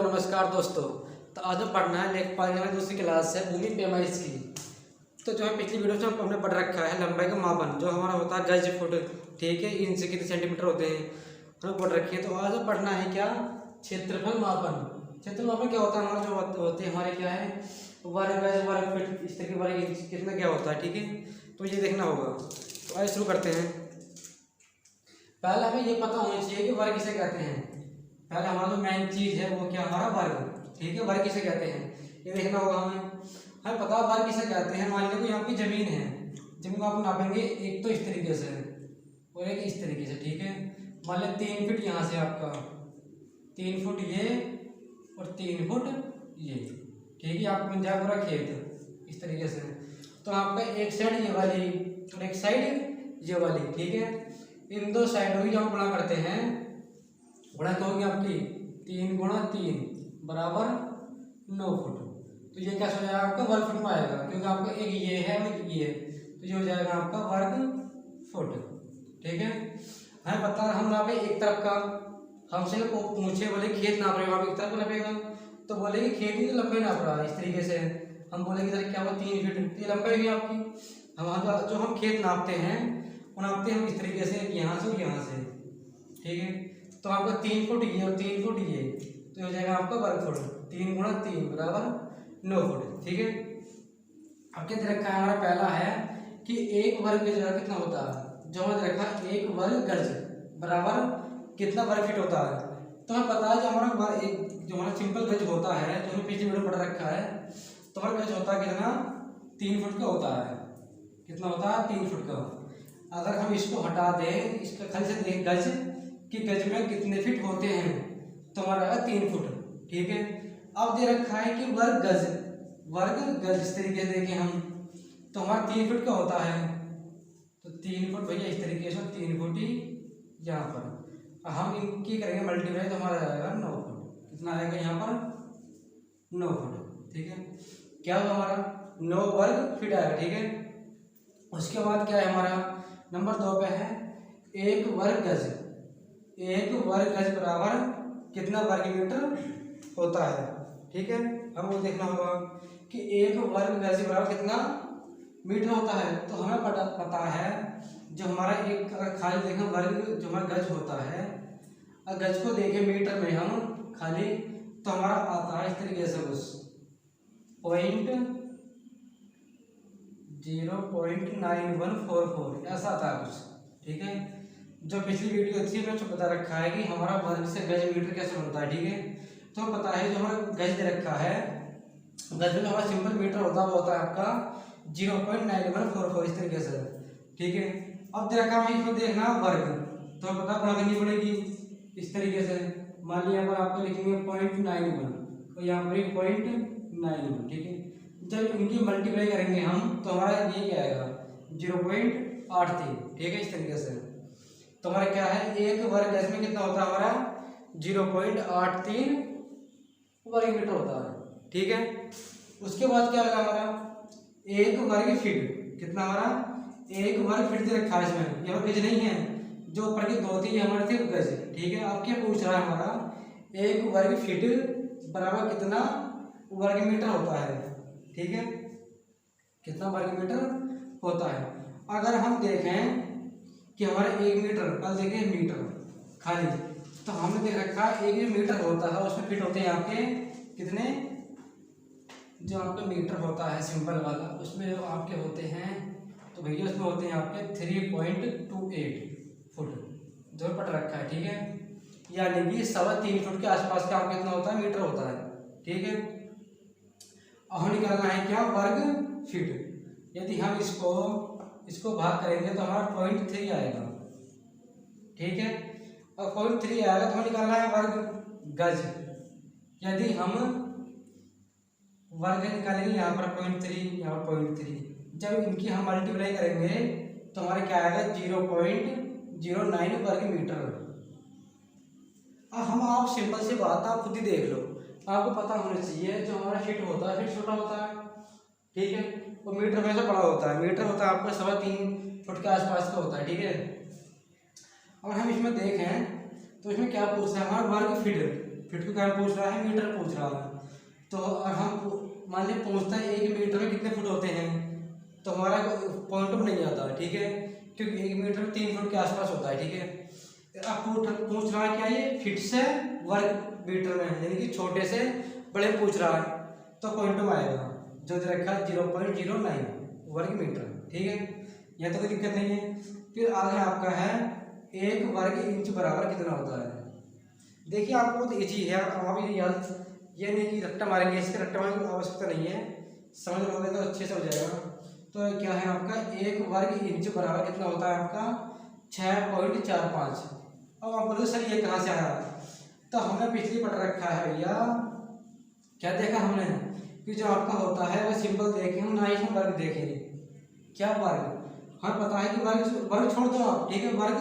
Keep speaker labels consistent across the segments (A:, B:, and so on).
A: नमस्कार दोस्तों। तो आज हम पढ़ना है लेखपाल की हमारी दूसरी क्लास है भूमि पैमाइश की। तो जो है पिछली वीडियो में हमने पढ़ रखा है लंबाई का मापन जो हमारा होता है गज फुट, ठीक है, इंच कितने सेंटीमीटर होते हैं हमने पढ़ रखी है। तो आज हम पढ़ना है क्या, क्षेत्रफल मापन। क्षेत्रफल मापन क्या होता है, हमारा जो होते हैं हमारे क्या है वर्ग गज वर्ग फीट इस तरह के वर्ग इंच कितना क्या होता है, ठीक है। तो ये देखना होगा। तो आइए शुरू करते हैं। पहले हमें ये पता होना चाहिए कि वर्ग किसे कहते हैं। पहले हमारा जो मेन चीज है वो क्या हमारा वर्ग, ठीक है। वर्ग किसे कहते हैं ये देखना होगा हमें पता वर्ग किसे कहते हैं। मान लीजिए यहाँ की जमीन है, जमीन को आप नापेंगे एक तो इस तरीके से और एक इस तरीके से, ठीक है। मान लीजिए 3 फीट यहाँ से आपका 3 फुट ये और 3 फुट ये, ठीक है। आपको मिल जाए पूरा खेत इस तरीके से। तो आपका एक साइड ये वाली और एक साइड ये वाली, ठीक है। इन दो साइडों की जब गुणा करते हैं, गुणा तो होगी आपकी 3 गुणा 3 बराबर 9 फुट। तो ये क्या हो जाएगा आपका वर्ग फुट में आएगा, क्योंकि आपका एक ये है और एक ये है, तो ये हो जाएगा आपका वर्ग फुट, ठीक है। हमें पता है हम नापे एक तरफ का, हमसे पूछे बोले खेत नाप रहे हो आप एक तरफ नापेगा, तो बोले कि खेत ही तो लंबाई नाप रहा है इस तरीके से। हम बोलेंगे सर क्या हुआ 3 फीट, ये लंबाई हुई आपकी। हम जो हम खेत नापते हैं वो नापते हैं हम इस तरीके से, यहाँ से और यहाँ से, ठीक है। तो आपका 3 फुट ये और 3 फुट ये, तो हो जाएगा आपका वर्ग फुट। 3 गुणा 3 बराबर 9 फुट, ठीक है। अब क्या दे रखा है हमारा, पहला है कि एक वर्ग गज कितना होता है। जो हमें रखा एक वर्ग गज बराबर कितना वर्ग फीट होता है। तो हमें पता है जो हमारा एक जो हमारा सिंपल गज होता है, जो हमें पिछली वीडियो में पढ़ रखा है, तो हमारा गज होता है कितना 3 फुट का होता है। कितना होता है 3 फुट का। अगर हम इसको हटा दें, इसका खाली से दें गज कि गज में कितने फीट होते हैं, तो हमारा आएगा 3 फुट, ठीक है। अब दे रखा है कि वर्ग गज इस तरीके से देखें हम, तो हमारा 3 फुट का होता है। तो 3 फुट भैया इस तरीके से 3 फुट ही यहाँ पर हम इनकी करेंगे मल्टीप्लाई, तो हमारा आएगा 9 फुट। कितना आएगा यहाँ पर 9 फुट, ठीक है। क्या हुआ हमारा 9 वर्ग फीट आएगा, ठीक है। उसके बाद क्या है हमारा नंबर 2 पे है एक वर्ग गज बराबर कितना वर्ग मीटर होता है, ठीक है। हमें वो देखना होगा कि एक वर्ग गज बराबर कितना मीटर होता है। तो हमें पता है जो हमारा एक अगर खाली देखें वर्ग जो हमारा गज होता है, अगर गज को देखें मीटर में हम खाली, तो हमारा आता है इस तरीके से कुछ 0.9144 ऐसा आता है कुछ, ठीक है। जो पिछली वीडियो थी मैंने बता रखा है कि हमारा वर्ग से गज मीटर कैसे बनता है, ठीक है। तो पता है जो हमारा गज दे रखा है, गज में हमारा सिंपल मीटर होता है वो होता है आपका 0.9144 इस तरीके से, ठीक है। अब दे रखा है इसको देखना वर्ग, तो हमें पता गुणा करनी पड़ेगी इस तरीके से। मान लिया पर आपको लिखेंगे 0.91 तो यहाँ पर 0.91, ठीक है। जब इनकी मल्टीप्लाई करेंगे हम, तो हमारा ये क्या आएगा 0.83, ठीक है, इस तरीके से। तो हमारा क्या है एक वर्ग गज में कितना होता है हमारा 0.83 वर्ग मीटर होता है, ठीक है। उसके बाद क्या लगा हमारा एक वर्ग फीट, कितना हमारा एक वर्ग फीट दे रखा है इसमें, यहाँ गज नहीं है, जो ऊपर की 2 थी हमारे थे गज, ठीक है। अब क्या पूछ रहा है हमारा एक वर्ग फीट बराबर कितना वर्ग मीटर होता है, ठीक है, कितना वर्ग मीटर होता है। अगर हम देखें कि हमारे 1 मीटर, कल देखें मीटर खाली, तो हमने देख रखा है 1 मीटर होता है, उसमें फीट होते हैं आपके कितने, जो आपका मीटर होता है सिंपल वाला उसमें जो आपके होते हैं, तो भैया उसमें होते हैं आपके 3.28 फुट जो पट रखा है, ठीक है। यानी कि 3.25 फुट के आसपास का आपका कितना होता है मीटर होता है, ठीक है। अब हमें निकालना है क्या वर्ग फीट। यदि हम इसको भाग करेंगे तो हमारा 0.3 आएगा, ठीक है। और 0.3 आएगा तो हमें निकालना है वर्ग गज। यदि हम वर्ग निकालेंगे यहाँ पर 0.3 यहाँ पर 0.3, जब इनकी हम मल्टीप्लाई करेंगे तो हमारे क्या आएगा 0.09 वर्ग मीटर। अब हम आप सिंपल सी बात आप खुद ही देख लो, आपको पता होना चाहिए जो हमारा फीट होता है फीट छोटा होता है, ठीक है, वो मीटर में से बड़ा होता है। मीटर होता है आपका 3.25 फुट के आसपास का होता है, ठीक है। और हम इसमें देखें तो इसमें क्या पूछ रहा है हमारा वर्ग फीट, फीट को क्या पूछ रहा है, मीटर पूछ रहा है। तो हम मान लीजिए पूछता है 1 मीटर में कितने फुट होते हैं, तो हमारा पॉइंट ऑफ नहीं आता, ठीक है, क्योंकि 1 मीटर में 3 फुट के आसपास होता है, ठीक है। अब पूछ रहा है क्या, ये फिट से वर्ग मीटर में, यानी कि छोटे से बड़े पूछ रहा है, तो पॉइंट ऑफ आएगा जो दे रखा है 0.09 वर्ग मीटर, ठीक है, यह तो कोई दिक्कत नहीं है। फिर आगे आपका है 1 वर्ग इंच बराबर कितना होता है। देखिए आपको बहुत ईजी है, आप ये नहीं कि रट्टा मारेंगे, इसके रट्टा मारने की आवश्यकता नहीं है, समझ लोगे तो अच्छे से हो जाएगा। तो क्या है आपका 1 वर्ग इंच बराबर कितना होता है आपका 6.45। अब आप बोलोगे सर ये कहाँ से आया, तो हमने पिछली पढ़ रखा है भैया, क्या देखा हमने कि जो आपका होता है वो सिंबल देखे हम, ना ही वर्ग देखें, क्या वर्ग, हमें पता है कि वर्ग छोड़ दो आप, ठीक है, वर्ग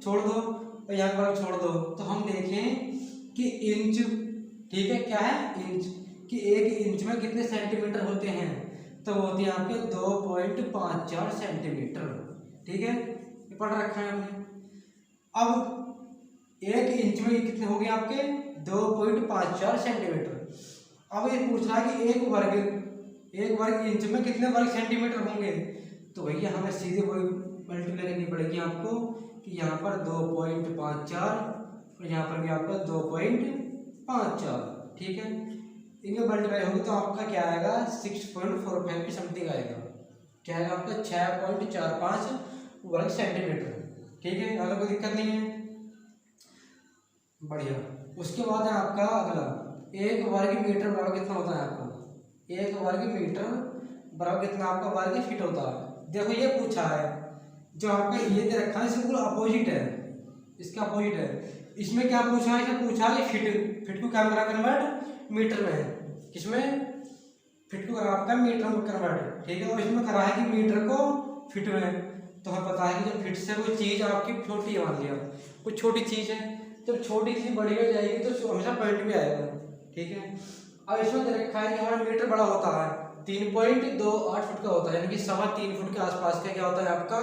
A: छोड़ दो और यहाँ वर्ग छोड़ दो, तो हम देखें कि इंच, ठीक है, क्या है इंच, कि 1 इंच में कितने सेंटीमीटर होते हैं, तो वो होते हैं आपके 2.54 सेंटीमीटर, ठीक है, ये पढ़ रखा है हमने। अब 1 इंच में कितने हो गए आपके 2.54 सेंटीमीटर। अब ये पूछ रहा है कि 1 वर्ग इंच में कितने वर्ग सेंटीमीटर होंगे, तो भैया हमें सीधे वही मल्टीप्लाई करनी पड़ेगी आपको कि यहाँ पर 2.54 और यहाँ पर भी आपका 2.54, ठीक है, इनमें मल्टीप्लाई होगी तो आपका क्या आएगा 6.45 की समथिंग आएगा, क्या आएगा आपका 6.45 वर्ग सेंटीमीटर, ठीक है, यहाँ कोई दिक्कत नहीं है, बढ़िया। उसके बाद है आपका अगला 1 वर्ग मीटर बराबर कितना होता है आपका, 1 वर्ग मीटर बराबर कितना आपका वर्ग फीट होता है। देखो ये पूछा है, जो आपका ये दे रखा है इसका बिल्कुल अपोजिट है, इसका अपोजिट है, इसमें क्या पूछा है, इसमें पूछा है फिट को क्या करा कन्वर्ट मीटर में, किसमें फिट को करा आपका मीटर में कन्वर्ट, ठीक है, और इसमें करा है कि मीटर को फिट में। तो हमें पता है कि जब फिट से कोई चीज़ आपकी छोटी है, मान लिया कोई छोटी चीज़ है, जब छोटी चीज़ बड़ी हो जाएगी तो हमेशा पॉइंट भी आएगा, ठीक है। अब इसमें दे रखा है कि हमारा मीटर बड़ा होता है 3.28 फुट का होता है, यानी कि 3.25 फुट के आसपास का क्या होता है आपका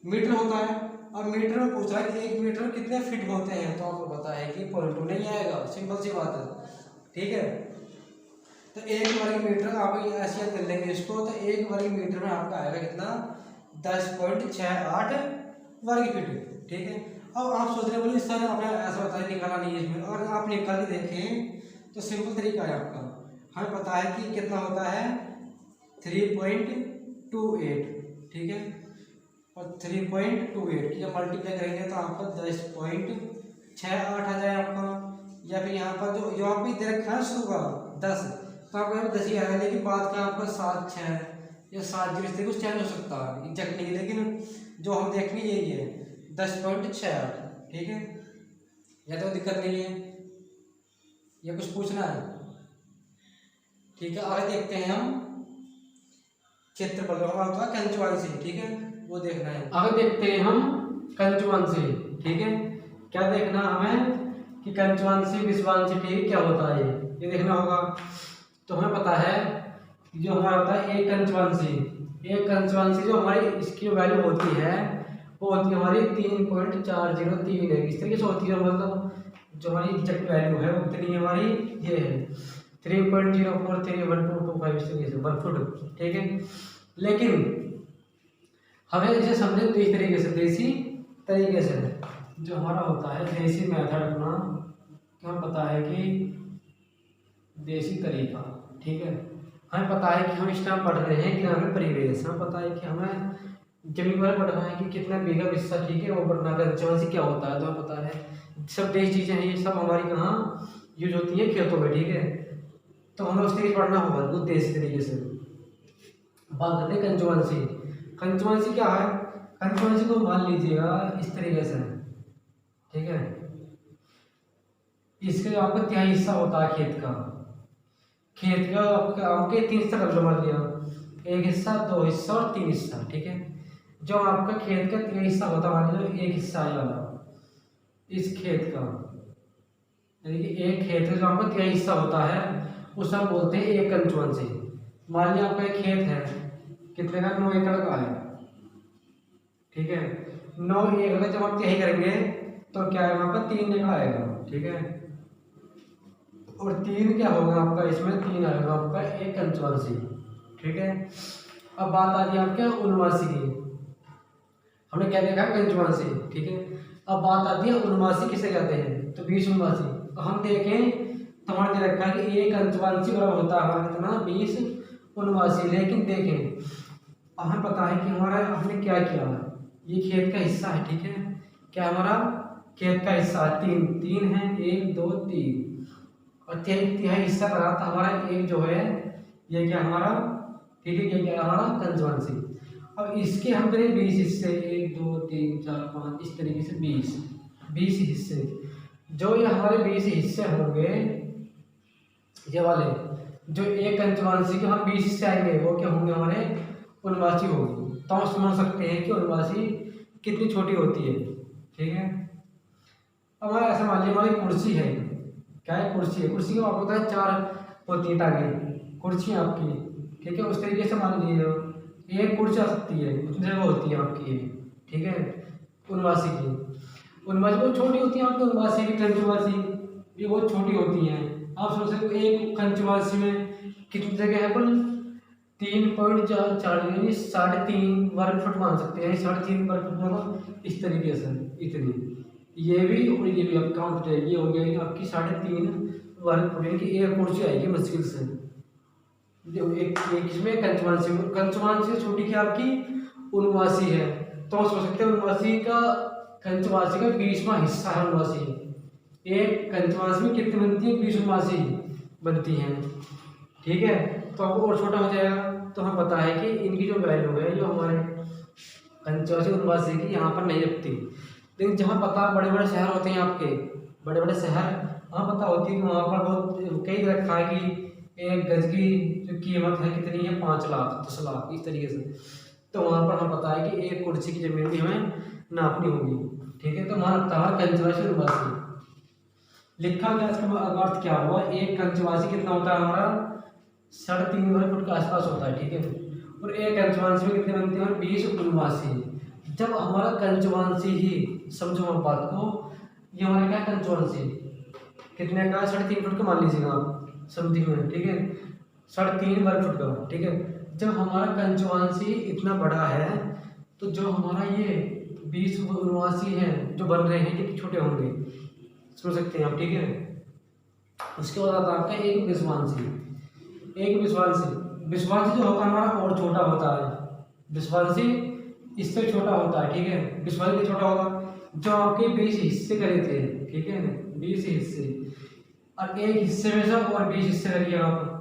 A: मीटर होता है। और मीटर में पूछा है कि 1 मीटर में कितने फिट होते हैं, तो आपको पता है कि पॉइंट नहीं आएगा, सिंपल सी बात है, ठीक है। तो 1 वर्ग मीटर आप ऐसे याद कर लेंगे इसको, तो 1 वर्ग मीटर में आपका आएगा कितना 10.68 वर्ग फीट, ठीक है। अब आप सोच रहे बोले सर आपने ऐसा बताया निकाला नहीं है इसमें, और आप निकाल के देखें तो सिंपल तरीका है आपका, हमें पता है कि कितना होता है 3.28, ठीक है, और 3.28 की जब मल्टीप्लाई करेंगे तो आपका 10.68 आ जाए आपका, या फिर यहाँ पर जो यहाँ पे दे रखा है शुरू का 10, तो आपको यहाँ 10 ही आएगा, लेकिन बाद का आपका 7 6 या 7 0 से कुछ चेंज हो सकता है एग्जैक्ट नहीं, लेकिन जो हम देखेंगे यही है 10.68, ठीक है, या तो दिक्कत नहीं है, ये कुछ पूछना है, ठीक है। आगे देखते हैं हम क्षेत्रफल हमारा होता है कंचुआंशी, ठीक है, वो देखना है। आगे देखते हैं हम कंचुआंशी, ठीक है, क्या देखना हमें कि कंचुआंशी विषुवांशी ठीक क्या होता है, ये देखना होगा। तो हमें पता है जो हमारा होता है एक कंचुआंशी जो हमारी इसकी वैल्यू होती है वो होती है हमारी 3.403 है, इस तरीके से होती है, मतलब जो हमारी एग्जैक्ट वैल्यू है वो कितनी हमारी ये है 3.043125 इस तरीके से 1 फुट, ठीक है। लेकिन हमें इसे समझे तो इस तरीके से देसी तरीके से जो हमारा होता है देसी मेथड अपना, हमें पता है कि देसी तरीका, ठीक है, हमें पता है कि हम इस टाइम पढ़ रहे हैं कि हमें परिवेश, हमें पता है कि हमें जमीन पर पढ़ना है कि कितना बीघा हिस्सा, ठीक है, वो पढ़ना कंचुआंशी क्या होता है, तो हमें पता है सब देसी चीज़ें हैं, ये सब हमारी कहाँ यूज होती है खेतों में, ठीक है, तो हमें उस तरीके पढ़ना होगा बिल्कुल देसी तरीके से। बात करते हैं कंचुआंशी क्या है, कंचुआंशी को मान लीजिएगा इस तरीके से, ठीक है, इसके जो आपका तिहाई हिस्सा होता है खेत का आपके 3 हिस्सा कर लो, मान लिया 1 हिस्सा 2 हिस्सा और 3 हिस्सा, ठीक है, जो आपका खेत का तिहाई हिस्सा होता है, मान लो 1 हिस्सा आया वाला इस खेत का, यानी कि एक खेत का जो आपका तिहाई हिस्सा होता है उसे हम बोलते हैं एक कंचुआंशी। मान लिया आपका एक खेत है कितने का 9 एकड़ का है, ठीक है, 9 एकड़ का जब आप तिहाई करेंगे तो क्या है वहाँ पर 3 एकड़ आएगा, ठीक है, और 3 क्या होगा आपका, इसमें 3 आएगा आपका एक पंचवांशी, ठीक है। अब बात आ रही है आपके उनवासी की, हमने क्या देखा पंचवांशी, ठीक है। अब बात आती है उनवासी किसे कहते हैं, तो 20 उनवासी। तो हम देखें तो हमारे दे रखा है कि एक पंचवांशी बराबर होता है हमारा कितना 20 उनवासी। लेकिन देखें अब हमें पता है कि हमारा हमने क्या किया है, ये खेत का हिस्सा है, ठीक है। क्या हमारा खेत का हिस्सा है, 3 है, 1 2 3 और 3 हिस्सा करा था हमारा एक जो है ये क्या हमारा, ठीक है, ये क्या हमारा पंचवांशी। अब इसके हम करें 20 हिस्से, 1 2 3 4 5 इस तरीके से 20 हिस्से। जो ये हमारे 20 हिस्से होंगे, ये वाले जो एक पंचवांशी के हम 20 हिस्से आएंगे वो क्या होंगे, हमारे उनवासी होगी। तो हम समझ सकते हैं कि उनवासी कितनी छोटी होती है, ठीक है। अब हमारा ऐसा मान लीजिए हमारी कुर्सी है, क्या है, कुर्सी है। कुर्सी का आपको पता है 4 होती है टांगे कुर्सी आपकी, ठीक है। उस तरीके से मान लीजिए एक कुर्सी आ सकती है, उतनी जगह होती है आपकी, ठीक है। उनवासी की उनवासी बहुत छोटी होती है आपकी, उनवासी की पंचवासी ये बहुत छोटी होती है। आप समझ सकते हो एक पंचवासी में कितनी जगह है, कुल 3.4 यानी 3.5 वर्ग फुट मान सकते हैं, 3.5 वर्ग फुट होगा इस तरीके से, इतनी ये भी और ये भी आप काउंट जाएगी, ये हो गया आपकी 3.5 वर्ग फुट, यानी कि एक कुर्सी आएगी मुश्किल से। एक इसमें कंचवांशी से छोटी क्या आपकी उनवासी है। तो हम सोच सकते हैं उनवासी का कंचवासी का 20वां हिस्सा है उनवासी। एक कंचवासी में कितनी बनती है, 20 उनवासी बनती हैं, ठीक है। तो आपको और छोटा हो जाएगा। तो हमें पता है कि इनकी जो वैल्यू है जो हमारे कंचवासी उनवासी की यहाँ पर नहीं रखती। लेकिन जहाँ पता बड़े बड़े शहर होते हैं आपके, बड़े बड़े शहर वहाँ पता होती है कि वहाँ पर बहुत कई रखा है कि एक गज की जो कीमत है कितनी है, 5 लाख 10 लाख इस तरीके से। तो वहाँ पर हमें पता है कि एक कुर्सी की जमीन भी हमें नापनी होगी, ठीक है। तो वहाँ रखता है कंचवासी उनवासी। लिखा गया इसका अर्थ क्या हुआ, एक कंचवासी कितना होता है हमारा 3.5 वर्ग फुट के आसपास होता है, ठीक है। और एक कंचवासी में कितने बनते हैं, 20 उनवासी। जब हमारा कंचवासी ही समझो हम बात को, ये हमारा क्या कंचवासी कितने का 3.5 फुट का मान लीजिएगा आप समथिंग में, ठीक है, 3.5 वर्ग फुट का, ठीक है। जब हमारा कंचवासी इतना बड़ा है तो जो हमारा ये 20 उनवासी है जो बन रहे हैं कितने छोटे होंगे समझ सकते हैं आप, ठीक है। उसके बाद आता है आपका एक विश्वांशी। एक विश्वांशी जो होता है हमारा और छोटा होता है, विश्वांशी इससे छोटा होता है, ठीक है। विश्वांशी छोटा होगा जो आपके 20 हिस्से करे थे, ठीक है, 20 हिस्से। और एक हिस्से में से और 20 हिस्से करिए आप,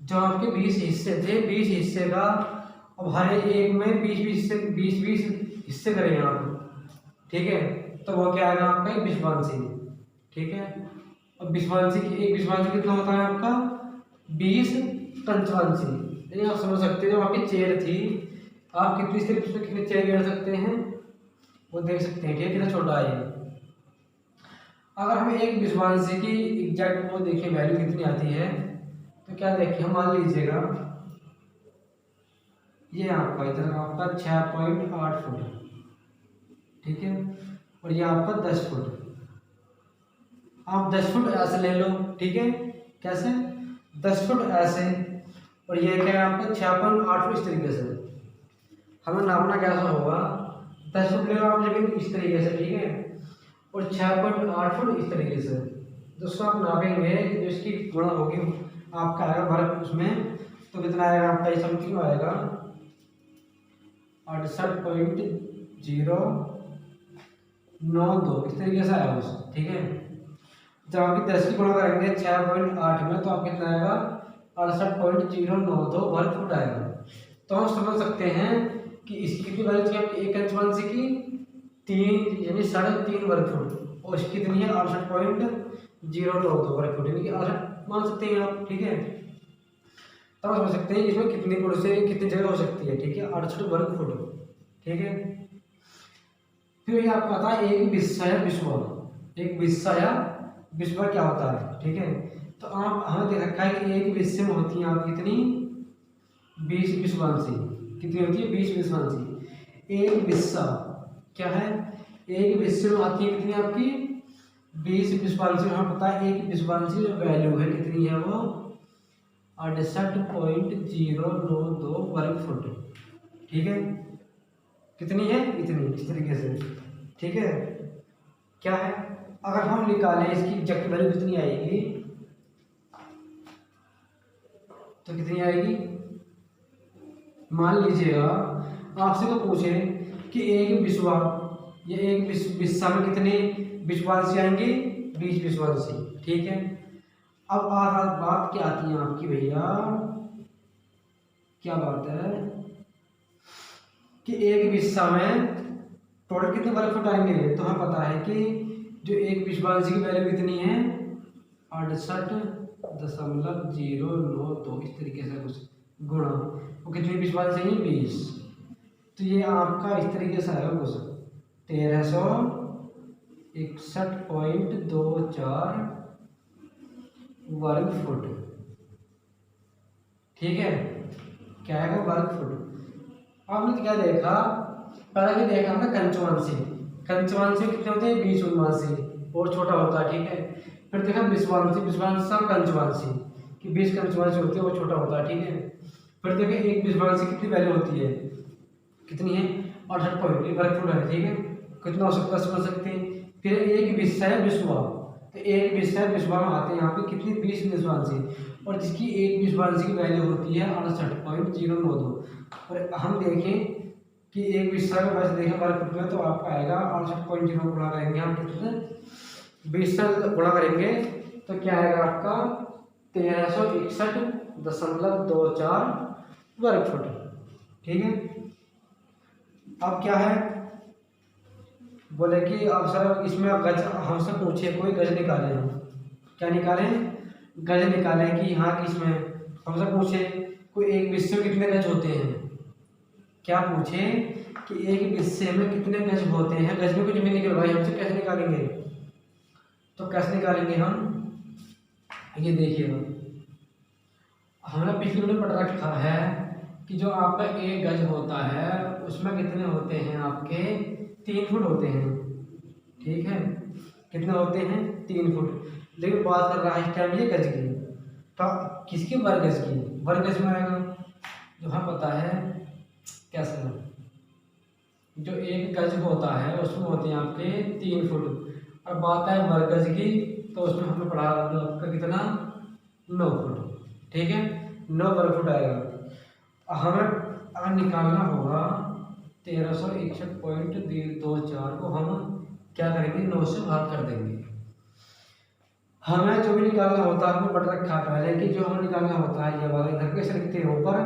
A: जो आपके 20 हिस्से थे 20 हिस्से का अब हर एक में 20 हिस्से करेंगे आप, ठीक है। तो वो क्या आएगा आपका एक विश्वांशी, ठीक है। अब विश्वांशी एक विश्वांशी कितना होता है आपका 20 पंचवांशी। यानी आप समझ सकते हैं जो आपकी चेयर थी, आप कितनी से कितने चेयर गिर सकते हैं वो देख सकते हैं, ठीक है, कितना छोटा है। अगर हमें एक विश्वांशी की एग्जैक्ट वो देखें वैल्यू कितनी आती है, तो क्या देखिए हम मान लीजिएगा ये आपका इधर आपका 6.8 फुट, ठीक है, और ये आपका 10 फुट। आप 10 फुट ऐसे ले लो, ठीक है, कैसे 10 फुट ऐसे, और ये क्या है आपका 6.8 फुट इस तरीके से। हमें नापना कैसा होगा, 10 फुट ले लो आप लेकिन इस तरीके से, ठीक है, और 6.8 फुट इस तरीके से। दोस्तों आप नापेंगे जो इसकी गुणा होगी आपका आएगा वर्ग उसमें, तो कितना आएगा आपका ये समथिंग आएगा 68.092 इस तरीके से आएगा उस, ठीक है। जब आपकी 10 की गुणा करेंगे 6.8 में तो आप कितना आएगा 68.092 वर्ग फुट आएगा। तो हम समझ सकते हैं कि इसकी कितनी वैल्यू थी आपकी एक पंचवांशी की 3 यानी 3.5 वर्ग फुट, और इसकी कितनी है 68.092 वर्ग फुट, यानी कि 68 मान सकते हैं आप, ठीक है। तब समझ सकते हैं इसमें कितनी फुट से कितनी जगह हो सकती है, ठीक है, 68 वर्ग फुट, ठीक है। फिर ये आपको आता है एक विस्सा या विश्व। एक विस्सा या विश्व क्या होता है, ठीक है। तो आप हमें देख रखा है कि एक विस्से में होती है आप कितनी 20 विश्वांशी, कितनी होती है 20 विश्वांशी। एक विस्सा क्या है, एक विस्से में आती है कितनी आपकी 20 विश्वांशी हमें पता है एक विश्वांशी जो वैल्यू है कितनी है वो 68.092 वर्ग फुट। ठीक है, कितनी है इतनी, इस तरीके से। ठीक है, क्या है अगर हम निकालें इसकी एग्जैक्ट वैल्यू कितनी आएगी, तो कितनी आएगी, मान लीजिएगा आपसे को पूछे कि एक विश्वा या एक विश्वा में कितने विश्वांशी आएंगे, 20 विश्वांशी। ठीक है, अब बात क्या आती है आपकी भैया, क्या बात है कि एक विश्वा में टोटल कितने वर्ग फुट आएंगे, तो हमें पता है कि जो एक विश्वांशी की वैल्यू कितनी है 68.092, इस तरीके से कुछ गुणा वो कितनी विश्वांशी है 20, तो ये आपका इस तरीके से आएगा कुछ 1361.24 वर्ग फुट। ठीक है, क्या है वो वर्ग फुट। आपने क्या देखा, पहले भी देखा हमने कंचवांशी, कंचवांशी कितने होते हैं 20 उनवांशी और छोटा होता है। ठीक है, फिर देखा विश्वांशी, विश्वांशी कंचवांशी कि 20 कंचवांशी होती है वो छोटा होता है। ठीक है, फिर देखें एक विश्वांशी कितनी वैल्यू होती है, कितनी है 68 पॉइंट वर्ग फुट है। ठीक है, कितना हो सकता है समझ सकते हैं। फिर एक विषय विश्वा, तो एक विषय विश्वा में आते हैं यहाँ पे कितनी 20 विश्वांशी, और जिसकी एक विश्वांशी की वैल्यू होती है 68.092। और हम देखें कि एक विषय में बस देखें वर्ग फुट में, तो आपका आएगा 68.0 गुणा करेंगे हम कितने 20 से गुणा करेंगे तो क्या आएगा आपका 1361.24 वर्ग फुट। ठीक है, अब क्या है बोले कि अब सर इसमें गज हमसे पूछे कोई गज निकाले, हम क्या निकालें, गज निकालें कि हाँ कि इसमें हमसे पूछे कोई एक विषय में कितने गज होते हैं, क्या पूछे कि एक विषय में कितने गज होते हैं, गज में कुछ भी निकल भाई हमसे कैसे निकालेंगे, तो कैसे निकालेंगे हम, ये देखिएगा हमने पिछले वीडियो में पढ़ रखा है कि जो आपका एक गज होता है उसमें कितने होते हैं आपके 3 फुट होते हैं। ठीक है, कितने होते हैं 3 फुट, लेकिन बात कर रहा है इस टाइम ये गज की, तो किसकी वर्ग गज की, वर्ग गज में आएगा जो हमें पता है कैसे, जो एक गज होता है उसमें होते हैं आपके 3 फुट, और बात है वर्ग गज की तो उसमें हमने पढ़ा आपका कितना 9 फुट। ठीक है, 9 वर्ग फुट आएगा। हमें अगर निकालना होगा 1361.24 को हम क्या करेंगे 9 से भाग कर देंगे। हमें जो भी निकालना होता है हमें पढ़ रखा पहले कि जो हमें निकालना होता है ये वाला इधर कैसे लिखते हैं ऊपर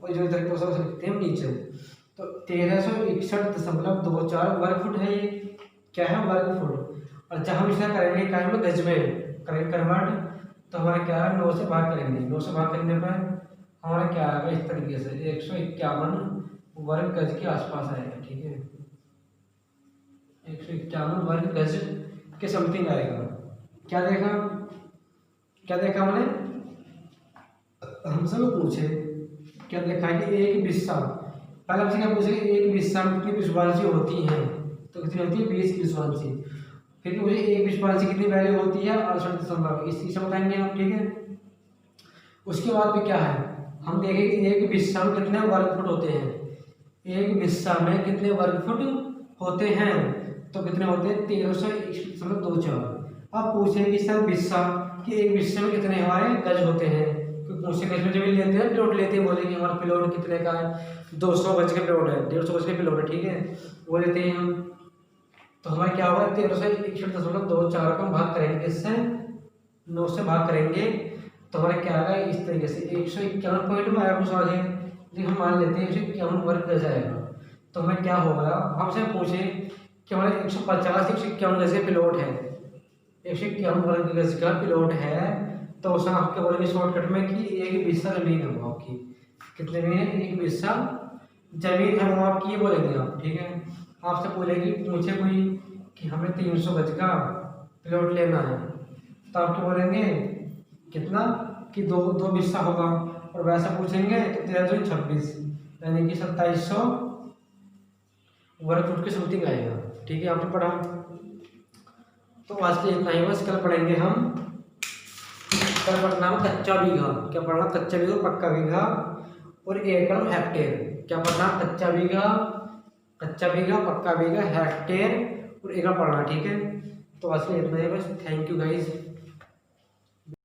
A: और जो इधर को लिखते हैं नीचे, तो 1361.24 वर्ग फुट है, ये क्या है वर्ग फुट। और जब हम इसे करेंगे क्या है गज में करेंगे कन्वर्ट, तो हमारा क्या है 9 से भाग करेंगे, 9 से भाग करने पर हमारा क्या आएगा इस तरीके से 151 वर्ग गज के आसपास आएगा। ठीक है, 151 वर्ग गज के समथिंग आएगा। क्या देखा, क्या देखा हमने, हमसे वो पूछे क्या देखा है कि एक विषा, पहले हमसे क्या पूछे एक विषा में कितनी विश्वांशी होती हैं, तो कितनी होती है 20 विश्वांशी। फिर मुझे एक विश्वांशी कितनी वैल्यू होती है 68.0, इसी बताएंगे हम। ठीक है, उसके बाद भी क्या है हम देखेंगे कि एक विषा में कितने वर्ग फुट होते हैं, एक विषा में कितने वर्ग फुट होते हैं, तो कितने होते हैं 1361.24। अब पूछेंगे सर विषा कि एक विषय में कितने हमारे गज होते हैं, क्योंकि पूछे गज में जमीन लेते हैं प्लॉट लेते हैं, बोलेंगे हमारा प्लॉट कितने का है 200 गज के प्लॉट है 150 गज के प्लॉट है। ठीक है, वो लेते हैं हम, तो हमारा क्या होगा 1361.24 को हम भाग करेंगे किससे 9 से भाग करेंगे, तो हमारा क्या आएगा इस तरीके से 151 पॉइंट में आएगा कुछ आगे, लेकिन हम मान लेते हैं 151 वर्ग गज आएगा। तो हमें क्या होगा हमसे पूछे कि हमारे 150 151 गज के प्लॉट है, 151 वर्ग गज का प्लॉट है, तो उसमें आपके बोलेंगे शॉर्टकट में कि एक बिस्सा जमीन है वो आपकी, कितने में है एक बिस्सा जमीन है वो आपकी, ये बोलेंगे आप। ठीक है, आपसे बोलेगी मुझे कोई कि हमें 300 गज का प्लॉट लेना है, तो आपके बोलेंगे कितना कि दो बिस्सा होगा, और वैसा पूछेंगे तो 1326 यानी कि 2700 वर्ग फुट के समथिंग आएगा। ठीक है, आपने पढ़ा। तो आज के इतना ही बस, कल पढ़ेंगे हम, कल पढ़ना है कच्चा बीघा। क्या पढ़ना? कच्चा बीघा, पक्का बीघा और एकड़ हेक्टेयर। क्या पढ़ना? कच्चा बीघा, पक्का बीघा, हेक्टेयर और एकड़ पढ़ना। ठीक है, तो आज के इतना ही बस। Thank you guys.